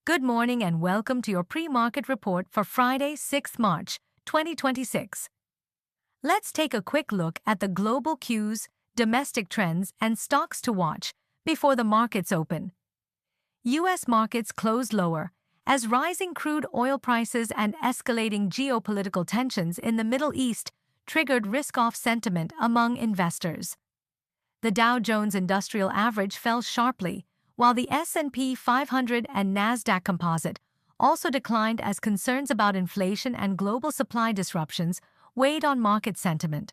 Good morning and welcome to your pre-market report for Friday, 6th March, 2026. Let's take a quick look at the global cues, domestic trends, and stocks to watch before the markets open. U.S. markets closed lower as rising crude oil prices and escalating geopolitical tensions in the Middle East triggered risk-off sentiment among investors. The Dow Jones Industrial Average fell sharply, while the S&P 500 and Nasdaq Composite also declined as concerns about inflation and global supply disruptions weighed on market sentiment.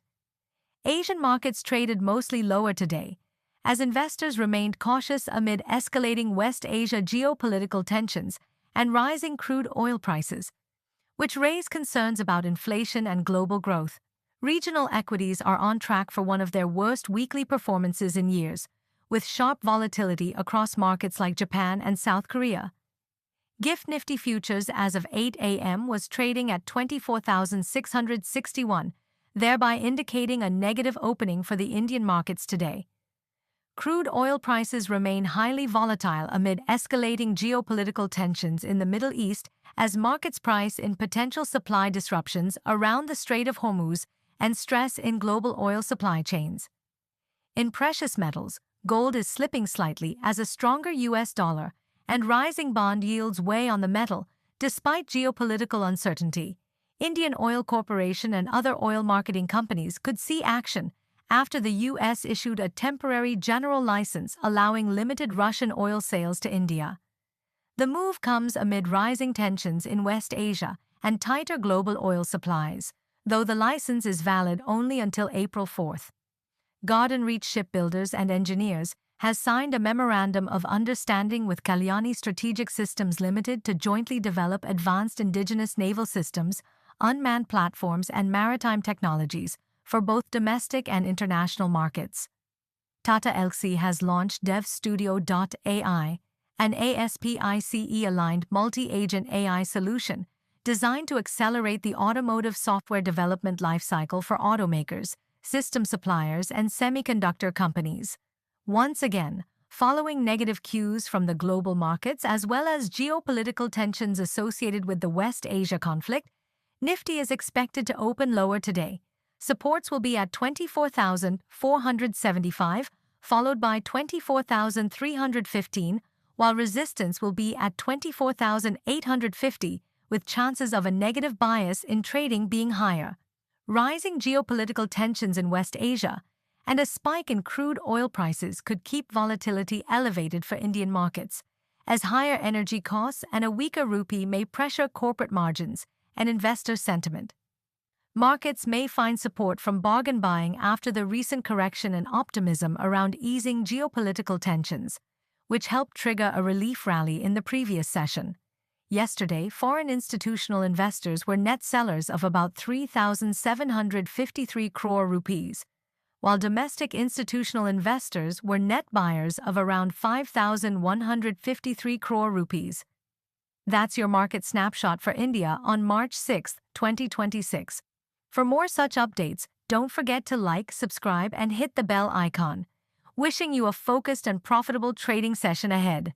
Asian markets traded mostly lower today, as investors remained cautious amid escalating West Asia geopolitical tensions and rising crude oil prices, which raised concerns about inflation and global growth. Regional equities are on track for one of their worst weekly performances in years, with sharp volatility across markets like Japan and South Korea. GIFT Nifty futures as of 8 a.m. was trading at 24,661, thereby indicating a negative opening for the Indian markets today. Crude oil prices remain highly volatile amid escalating geopolitical tensions in the Middle East as markets price in potential supply disruptions around the Strait of Hormuz and stress in global oil supply chains. In precious metals, gold is slipping slightly as a stronger U.S. dollar and rising bond yields weigh on the metal despite geopolitical uncertainty. Indian Oil Corporation and other oil marketing companies could see action after the U.S. issued a temporary general license allowing limited Russian oil sales to India. The move comes amid rising tensions in West Asia and tighter global oil supplies, though the license is valid only until April 4th. Garden Reach Shipbuilders and Engineers has signed a memorandum of understanding with Kalyani Strategic Systems Limited to jointly develop advanced indigenous naval systems, unmanned platforms and maritime technologies for both domestic and international markets. Tata Elxsi has launched DevStudio.ai, an ASPICE-aligned multi-agent AI solution designed to accelerate the automotive software development lifecycle for automakers, system suppliers, and semiconductor companies. Once again, following negative cues from the global markets as well as geopolitical tensions associated with the West Asia conflict, Nifty is expected to open lower today. Supports will be at 24,475, followed by 24,315, while resistance will be at 24,850, with chances of a negative bias in trading being higher. Rising geopolitical tensions in West Asia and a spike in crude oil prices could keep volatility elevated for Indian markets, as higher energy costs and a weaker rupee may pressure corporate margins and investor sentiment. Markets may find support from bargain buying after the recent correction and optimism around easing geopolitical tensions, which helped trigger a relief rally in the previous session. Yesterday, foreign institutional investors were net sellers of about 3,753 crore rupees, while domestic institutional investors were net buyers of around 5,153 crore rupees. That's your market snapshot for India on March 6, 2026. For more such updates, don't forget to like, subscribe, and hit the bell icon. Wishing you a focused and profitable trading session ahead.